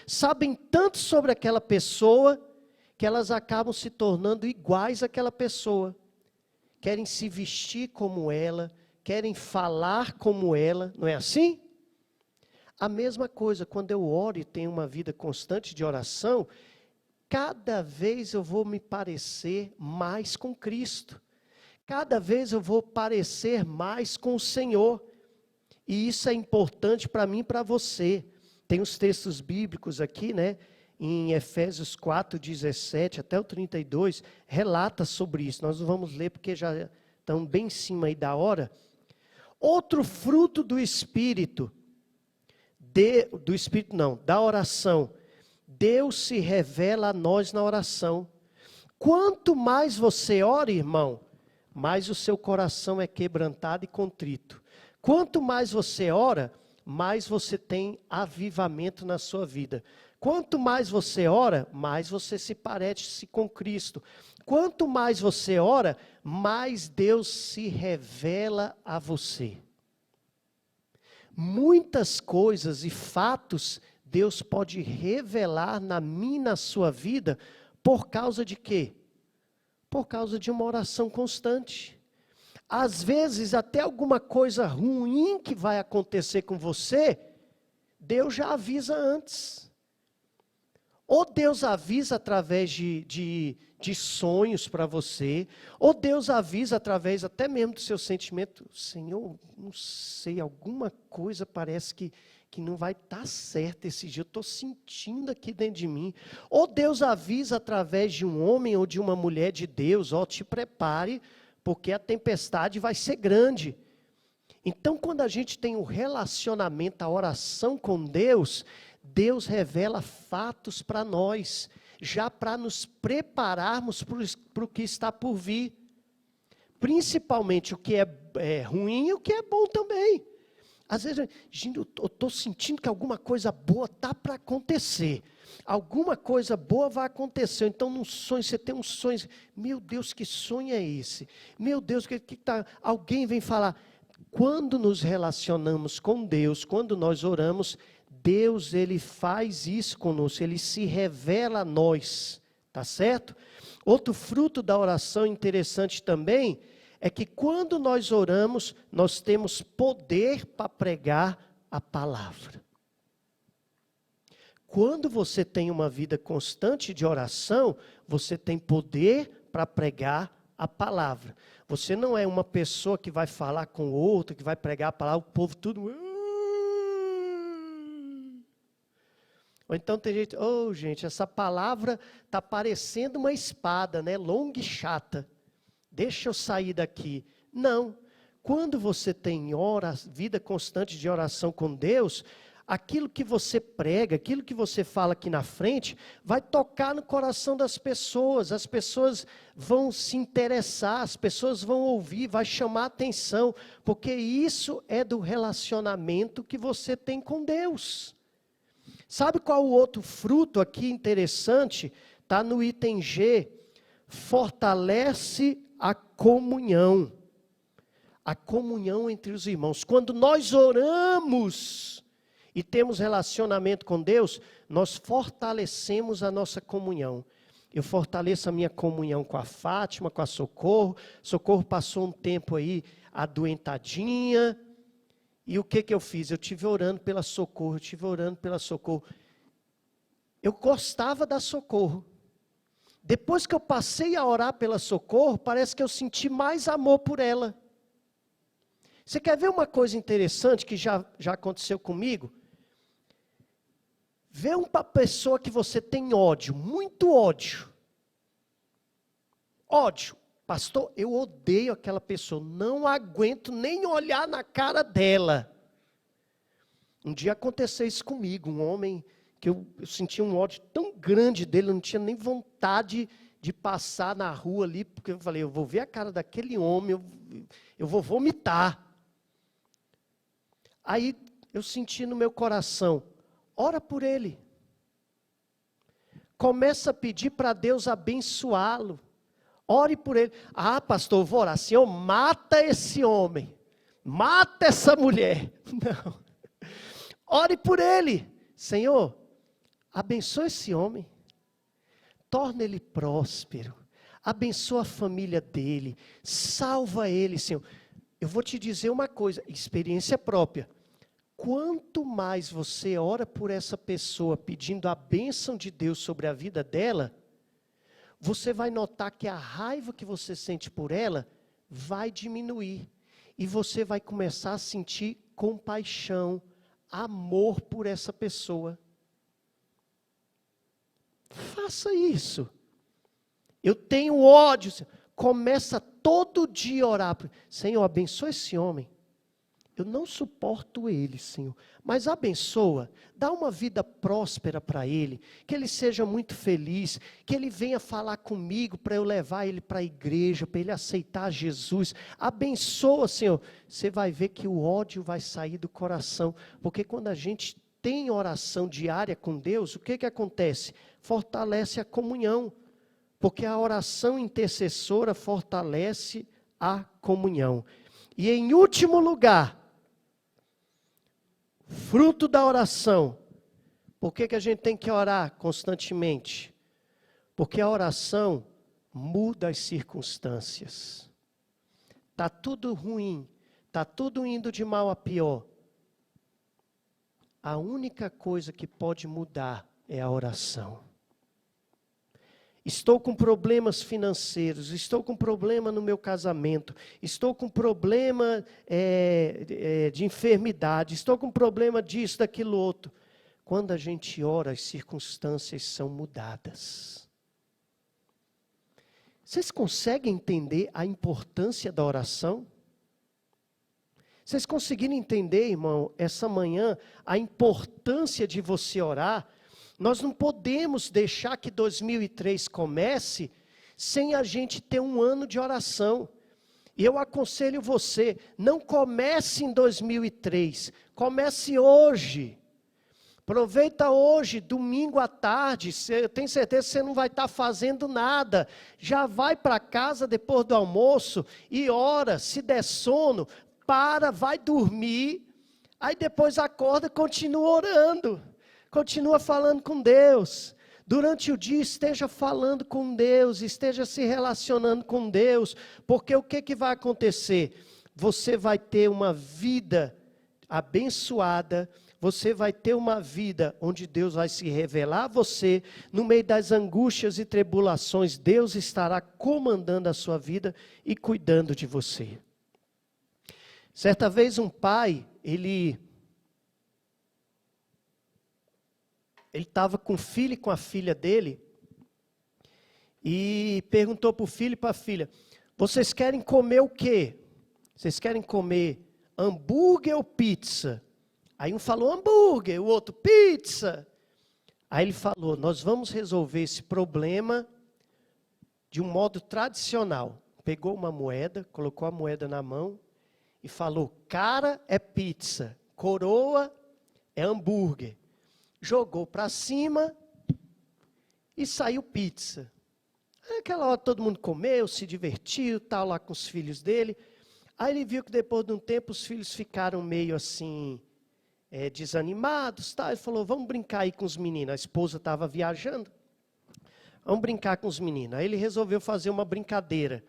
sabem tanto sobre aquela pessoa, que elas acabam se tornando iguais àquela pessoa. Querem se vestir como ela, querem falar como ela, não é assim? A mesma coisa, quando eu oro e tenho uma vida constante de oração, cada vez eu vou me parecer mais com Cristo. Cada vez eu vou parecer mais com o Senhor. E isso é importante para mim e para você. Tem os textos bíblicos aqui, né? Em Efésios 4, 17 até o 32, relata sobre isso. Nós não vamos ler porque já estamos bem em cima aí da hora. Outro fruto do Espírito, da oração. Deus se revela a nós na oração. Quanto mais você ora, irmão, mais o seu coração é quebrantado e contrito. Quanto mais você ora, mais você tem avivamento na sua vida. Quanto mais você ora, mais você se parece com Cristo. Quanto mais você ora, mais Deus se revela a você. Muitas coisas e fatos Deus pode revelar na minha e na sua vida por causa de quê? Por causa de uma oração constante. Às vezes, até alguma coisa ruim que vai acontecer com você, Deus já avisa antes. Ou Deus avisa através de sonhos para você, ou Deus avisa através até mesmo do seu sentimento. Senhor, não sei, alguma coisa parece que não vai estar certo esse dia, eu estou sentindo aqui dentro de mim. Ou Deus avisa através de um homem ou de uma mulher de Deus, ó, te prepare, porque a tempestade vai ser grande. Então, quando a gente tem um relacionamento, a oração com Deus, Deus revela fatos para nós, já para nos prepararmos para o que está por vir. Principalmente o que é ruim e o que é bom também. Às vezes, gente, eu estou sentindo que alguma coisa boa está para acontecer. Alguma coisa boa vai acontecer. Então, num sonho, você tem um sonho. Meu Deus, que sonho é esse? Meu Deus, que tá? Alguém vem falar. Quando nos relacionamos com Deus, quando nós oramos, Deus, Ele faz isso conosco. Ele se revela a nós. Tá certo? Outro fruto da oração interessante também é que quando nós oramos, nós temos poder para pregar a palavra. Quando você tem uma vida constante de oração, você tem poder para pregar a palavra. Você não é uma pessoa que vai falar com outra, que vai pregar a palavra, o povo tudo... Ou então tem gente, gente, essa palavra está parecendo uma espada, né? Longa e chata. Deixa eu sair daqui. Não. Quando você tem vida constante de oração com Deus, aquilo que você prega, aquilo que você fala aqui na frente, vai tocar no coração das pessoas. As pessoas vão se interessar, as pessoas vão ouvir, vai chamar atenção, porque isso é do relacionamento que você tem com Deus. Sabe qual o outro fruto aqui interessante? Está no item G. Fortalece a comunhão. A comunhão entre os irmãos. Quando nós oramos e temos relacionamento com Deus, nós fortalecemos a nossa comunhão. Eu fortaleço a minha comunhão com a Fátima, com a Socorro. Socorro passou um tempo aí adoentadinha. E o que eu fiz? Eu estive orando pela Socorro, Eu gostava da Socorro. Depois que eu passei a orar pela Socorro, parece que eu senti mais amor por ela. Você quer ver uma coisa interessante que já aconteceu comigo? Vê uma pessoa que você tem ódio, muito ódio. Ódio. Pastor, eu odeio aquela pessoa, não aguento nem olhar na cara dela. Um dia aconteceu isso comigo, um homem que eu sentia um ódio tão grande dele, eu não tinha nem vontade de passar na rua ali, porque eu falei, eu vou ver a cara daquele homem, eu vou vomitar. Aí eu senti no meu coração, ora por ele. Começa a pedir para Deus abençoá-lo. Ore por ele. Ah, pastor, eu vou orar. Senhor, mata esse homem. Mata essa mulher. Não. Ore por ele. Senhor, abençoa esse homem. Torna ele próspero. Abençoa a família dele. Salva ele, Senhor. Eu vou te dizer uma coisa, experiência própria. Quanto mais você ora por essa pessoa, pedindo a bênção de Deus sobre a vida dela, você vai notar que a raiva que você sente por ela vai diminuir. E você vai começar a sentir compaixão, amor por essa pessoa. Faça isso. Eu tenho ódio. Começa todo dia a orar. Senhor, abençoa esse homem. Eu não suporto ele, Senhor. Mas abençoa, dá uma vida próspera para ele, que ele seja muito feliz, que ele venha falar comigo para eu levar ele para a igreja, para ele aceitar Jesus. Abençoa, Senhor. Você vai ver que o ódio vai sair do coração, porque quando a gente tem oração diária com Deus, o que acontece? Fortalece a comunhão, porque a oração intercessora fortalece a comunhão. E em último lugar, fruto da oração. Por que a gente tem que orar constantemente? Porque a oração muda as circunstâncias. Está tudo ruim, está tudo indo de mal a pior. A única coisa que pode mudar é a oração. Estou com problemas financeiros, estou com problema no meu casamento, estou com problema de enfermidade, estou com problema disso, daquilo outro. Quando a gente ora, as circunstâncias são mudadas. Vocês conseguem entender a importância da oração? Vocês conseguiram entender, irmão, essa manhã, a importância de você orar? Nós não podemos deixar que 2003 comece sem a gente ter um ano de oração. E eu aconselho você, não comece em 2003, comece hoje. Aproveita hoje, domingo à tarde, eu tenho certeza que você não vai estar fazendo nada. Já vai para casa depois do almoço e ora, se der sono, vai dormir, aí depois acorda e continua orando. Continua falando com Deus. Durante o dia esteja falando com Deus, esteja se relacionando com Deus, porque o que vai acontecer? Você vai ter uma vida abençoada, você vai ter uma vida onde Deus vai se revelar a você, no meio das angústias e tribulações, Deus estará comandando a sua vida e cuidando de você. Certa vez um pai, ele estava com o filho e com a filha dele, e perguntou para o filho e para a filha, vocês querem comer o quê? Vocês querem comer hambúrguer ou pizza? Aí um falou hambúrguer, o outro pizza. Aí ele falou, nós vamos resolver esse problema de um modo tradicional. Pegou uma moeda, colocou a moeda na mão e falou, cara é pizza, coroa é hambúrguer. Jogou para cima e saiu pizza. Naquela hora todo mundo comeu, se divertiu, tal, lá com os filhos dele. Aí ele viu que depois de um tempo os filhos ficaram meio assim, desanimados. Tal. Ele falou, vamos brincar aí com os meninos. A esposa estava viajando. Vamos brincar com os meninos. Aí ele resolveu fazer uma brincadeira.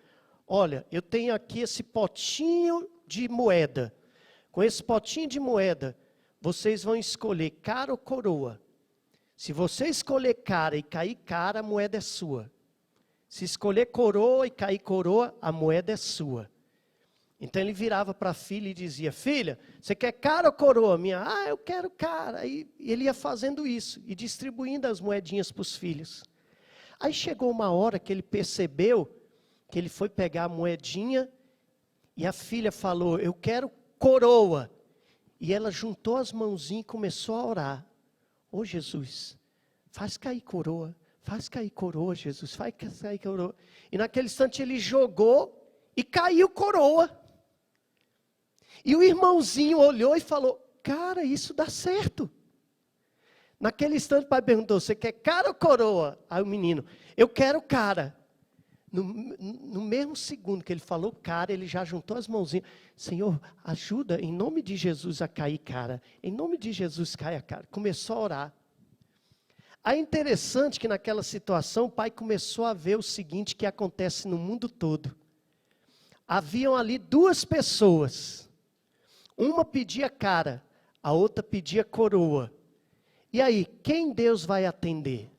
Olha, eu tenho aqui esse potinho de moeda. Com esse potinho de moeda, vocês vão escolher cara ou coroa. Se você escolher cara e cair cara, a moeda é sua. Se escolher coroa e cair coroa, a moeda é sua. Então ele virava para a filha e dizia, filha, você quer cara ou coroa? Minha, eu quero cara. E ele ia fazendo isso e distribuindo as moedinhas para os filhos. Aí chegou uma hora que ele percebeu que ele foi pegar a moedinha e a filha falou, eu quero coroa. E ela juntou as mãozinhas e começou a orar. Ô Jesus, faz cair coroa, Jesus, faz cair coroa. E naquele instante ele jogou e caiu coroa. E o irmãozinho olhou e falou, cara, isso dá certo. Naquele instante o pai perguntou, você quer cara ou coroa? Aí o menino, eu quero cara. No mesmo segundo que ele falou cara, ele já juntou as mãozinhas. Senhor, ajuda em nome de Jesus a cair cara. Em nome de Jesus caia cara. Começou a orar. Aí é interessante que naquela situação o pai começou a ver o seguinte que acontece no mundo todo. Haviam ali duas pessoas. Uma pedia cara, a outra pedia coroa. E aí, quem Deus vai atender?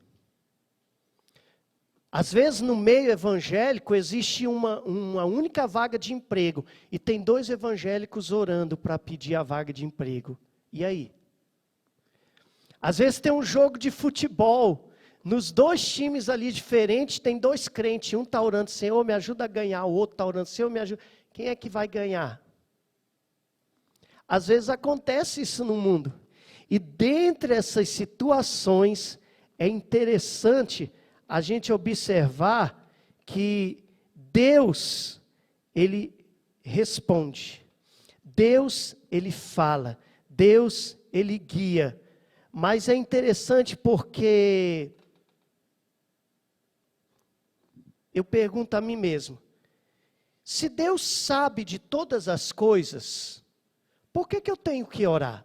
Às vezes no meio evangélico existe uma única vaga de emprego. E tem dois evangélicos orando para pedir a vaga de emprego. E aí? Às vezes tem um jogo de futebol. Nos dois times ali diferentes tem dois crentes. Um está orando, Senhor, me ajuda a ganhar. O outro está orando, Senhor, me ajuda. Quem é que vai ganhar? Às vezes acontece isso no mundo. E dentre essas situações, é interessante a gente observar que Deus, Ele responde. Deus, Ele fala. Deus, Ele guia. Mas é interessante porque eu pergunto a mim mesmo, se Deus sabe de todas as coisas, por que eu tenho que orar?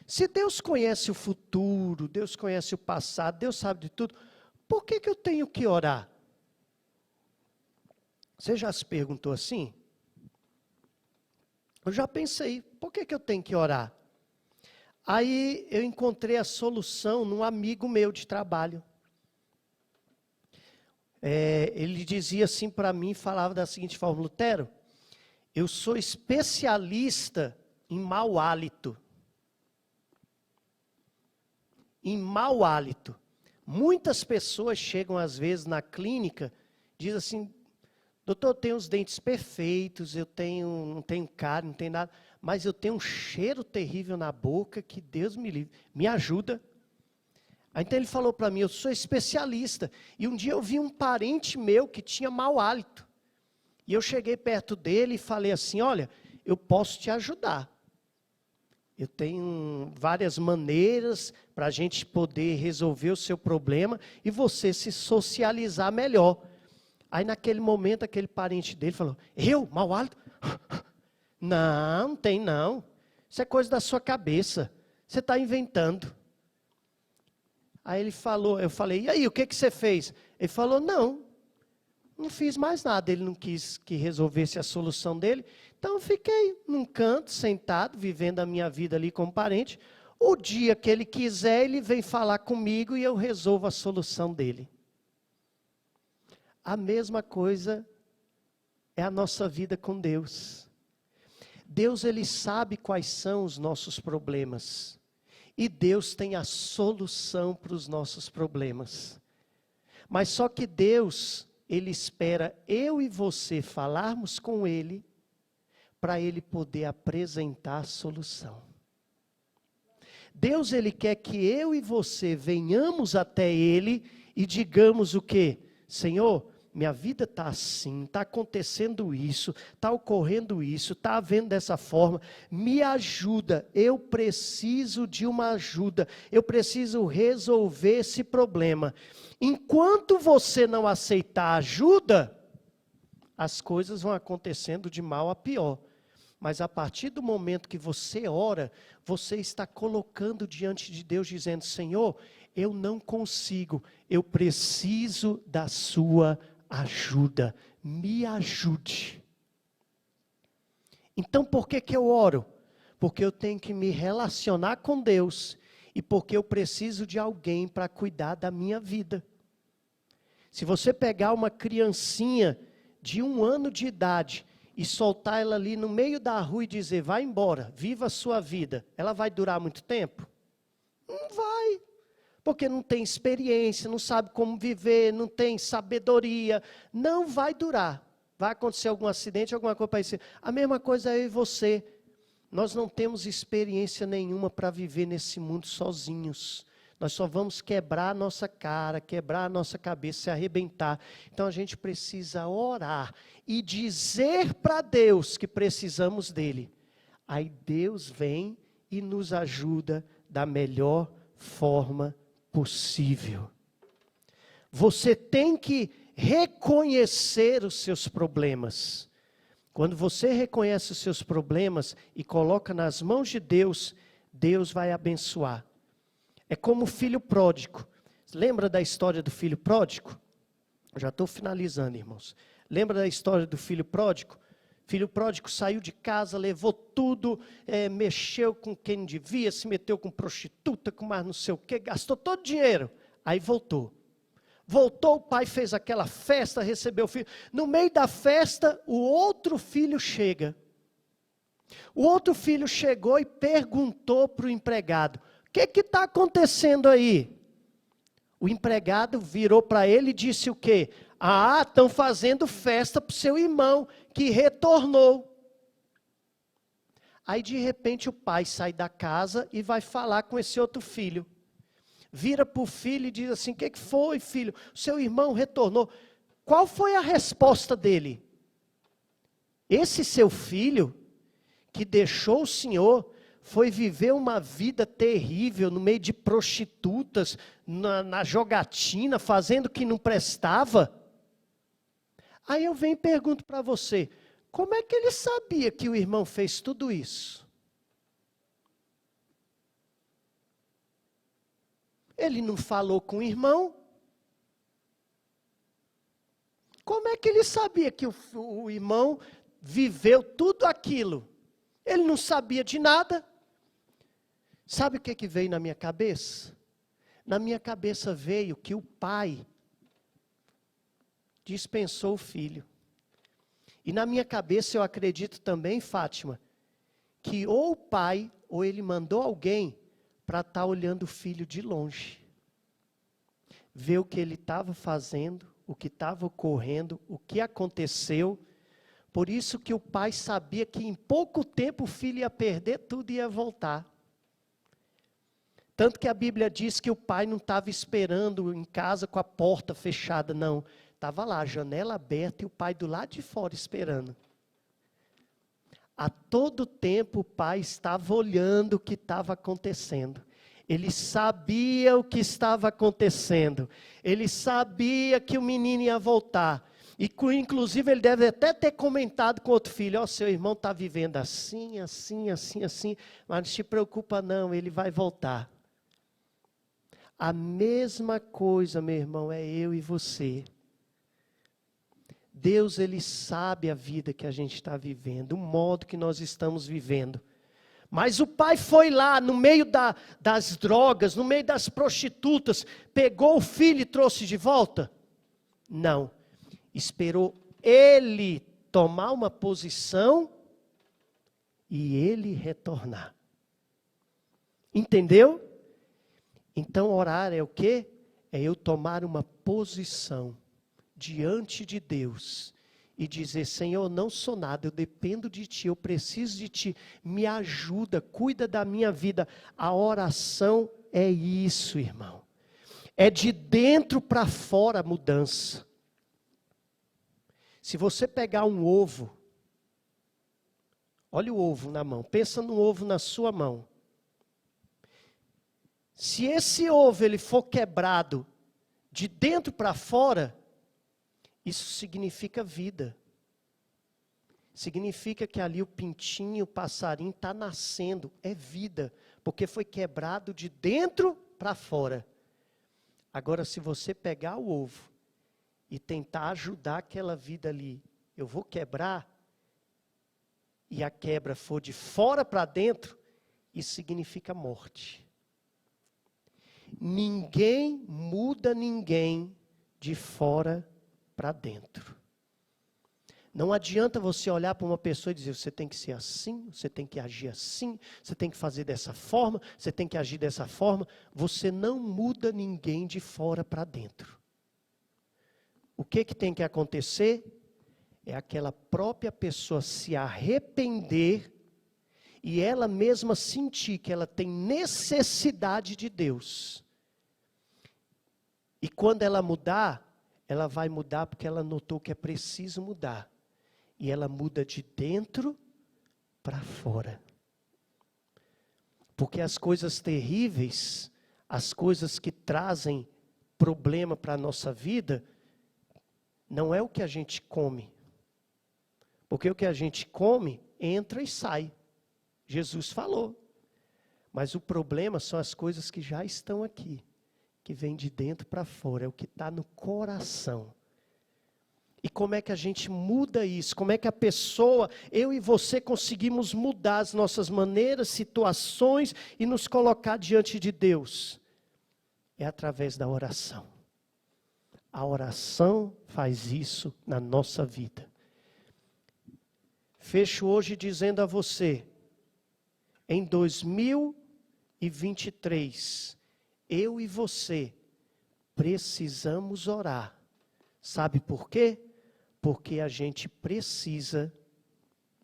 Se Deus conhece o futuro, Deus conhece o passado, Deus sabe de tudo, por que eu tenho que orar? Você já se perguntou assim? Eu já pensei, por que eu tenho que orar? Aí eu encontrei a solução num amigo meu de trabalho. Ele dizia assim para mim, falava da seguinte forma, Lutero, eu sou especialista em mau hálito. Em mau hálito. Muitas pessoas chegam às vezes na clínica, dizem assim, doutor, eu tenho os dentes perfeitos, não tenho cárie, não tenho nada, mas eu tenho um cheiro terrível na boca, que Deus me livre, me ajuda. Aí, então ele falou para mim, eu sou especialista, e um dia eu vi um parente meu que tinha mau hálito, e eu cheguei perto dele e falei assim, olha, eu posso te ajudar. Eu tenho várias maneiras para a gente poder resolver o seu problema e você se socializar melhor. Aí naquele momento, aquele parente dele falou, eu? Mau hálito? Não, não tem não. Isso é coisa da sua cabeça. Você está inventando. Aí ele falou, eu falei, e aí, o que você fez? Ele falou, não fiz mais nada. Ele não quis que resolvesse a solução dele. Então eu fiquei num canto, sentado, vivendo a minha vida ali como parente. O dia que ele quiser, ele vem falar comigo e eu resolvo a solução dele. A mesma coisa é a nossa vida com Deus. Deus, Ele sabe quais são os nossos problemas. E Deus tem a solução para os nossos problemas. Mas só que Deus, Ele espera eu e você falarmos com Ele, para Ele poder apresentar a solução. Deus, Ele quer que eu e você venhamos até Ele e digamos o quê? Senhor, minha vida está assim, está acontecendo isso, está ocorrendo isso, está havendo dessa forma, me ajuda, eu preciso de uma ajuda, eu preciso resolver esse problema. Enquanto você não aceitar ajuda, as coisas vão acontecendo de mal a pior. Mas a partir do momento que você ora, você está colocando diante de Deus, dizendo, Senhor, eu não consigo, eu preciso da sua ajuda, me ajude. Então por que eu oro? Porque eu tenho que me relacionar com Deus e porque eu preciso de alguém para cuidar da minha vida. Se você pegar uma criancinha de 1 ano de idade e soltar ela ali no meio da rua e dizer, vai embora, viva a sua vida, ela vai durar muito tempo? Não vai. Porque não tem experiência, não sabe como viver, não tem sabedoria, não vai durar. Vai acontecer algum acidente, alguma coisa parecida. A mesma coisa é eu e você. Nós não temos experiência nenhuma para viver nesse mundo sozinhos. Nós só vamos quebrar a nossa cara, quebrar a nossa cabeça, se arrebentar. Então a gente precisa orar e dizer para Deus que precisamos dele. Aí Deus vem e nos ajuda da melhor forma possível. Você tem que reconhecer os seus problemas. Quando você reconhece os seus problemas e coloca nas mãos de Deus, Deus vai abençoar. É como o filho pródigo. Lembra da história do filho pródigo? Eu já estou finalizando, irmãos. Lembra da história do filho pródigo? Filho pródigo saiu de casa, levou tudo, mexeu com quem devia, se meteu com prostituta, com mais não sei o quê, gastou todo o dinheiro. Aí voltou. Voltou, o pai fez aquela festa, recebeu o filho. No meio da festa, o outro filho chega. O outro filho chegou e perguntou para o empregado: o que está acontecendo aí? O empregado virou para ele e disse o quê? Ah, estão fazendo festa para o seu irmão, que retornou. Aí de repente o pai sai da casa e vai falar com esse outro filho. Vira para o filho e diz assim: o que foi, filho? O seu irmão retornou. Qual foi a resposta dele? Esse seu filho, que deixou o Senhor, foi viver uma vida terrível no meio de prostitutas, na jogatina, fazendo o que não prestava. Aí eu venho e pergunto para você: como é que ele sabia que o irmão fez tudo isso? Ele não falou com o irmão. Como é que ele sabia que o irmão viveu tudo aquilo? Ele não sabia de nada. Sabe o que veio na minha cabeça? Na minha cabeça veio que o pai dispensou o filho. E na minha cabeça eu acredito também, Fátima, que ou o pai, ou ele mandou alguém para estar olhando o filho de longe. Ver o que ele estava fazendo, o que estava ocorrendo, o que aconteceu. Por isso que o pai sabia que em pouco tempo o filho ia perder tudo e ia voltar. Tanto que a Bíblia diz que o pai não estava esperando em casa com a porta fechada, não. Estava lá, a janela aberta e o pai do lado de fora esperando. A todo tempo o pai estava olhando o que estava acontecendo. Ele sabia o que estava acontecendo. Ele sabia que o menino ia voltar. E inclusive ele deve até ter comentado com outro filho: ó, seu irmão está vivendo assim, assim, assim, assim, mas não se preocupa não, ele vai voltar. A mesma coisa, meu irmão, é eu e você. Deus, ele sabe a vida que a gente está vivendo, o modo que nós estamos vivendo. Mas o pai foi lá, no meio das drogas, no meio das prostitutas, pegou o filho e trouxe de volta? Não. Esperou ele tomar uma posição e ele retornar. Entendeu? Então orar é o quê? É eu tomar uma posição diante de Deus e dizer: Senhor, não sou nada, eu dependo de Ti, eu preciso de Ti, me ajuda, cuida da minha vida. A oração é isso, irmão. É de dentro para fora a mudança. Se você pegar um ovo, olha o ovo na mão, pensa no ovo na sua mão. Se esse ovo ele for quebrado de dentro para fora, isso significa vida. Significa que ali o pintinho, o passarinho está nascendo. É vida, porque foi quebrado de dentro para fora. Agora, se você pegar o ovo e tentar ajudar aquela vida ali, eu vou quebrar, e a quebra for de fora para dentro, isso significa morte. Ninguém muda ninguém de fora para dentro. Não adianta você olhar para uma pessoa e dizer: você tem que ser assim, você tem que agir assim, você tem que fazer dessa forma, você tem que agir dessa forma. Você não muda ninguém de fora para dentro. O que tem que acontecer? É aquela própria pessoa se arrepender e ela mesma sentir que ela tem necessidade de Deus, e quando ela mudar, ela vai mudar porque ela notou que é preciso mudar. E ela muda de dentro para fora. Porque as coisas terríveis, as coisas que trazem problema para a nossa vida, não é o que a gente come. Porque o que a gente come, entra e sai. Jesus falou. Mas o problema são as coisas que já estão aqui. Que vem de dentro para fora, é o que está no coração. E como é que a gente muda isso? Como é que a pessoa, eu e você, conseguimos mudar as nossas maneiras, situações e nos colocar diante de Deus? É através da oração. A oração faz isso na nossa vida. Fecho hoje dizendo a você, em 2023, eu e você precisamos orar. Sabe por quê? Porque a gente precisa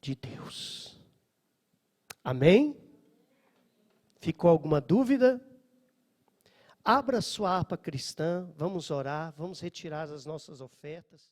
de Deus. Amém? Ficou alguma dúvida? Abra sua harpa cristã, vamos orar, vamos retirar as nossas ofertas.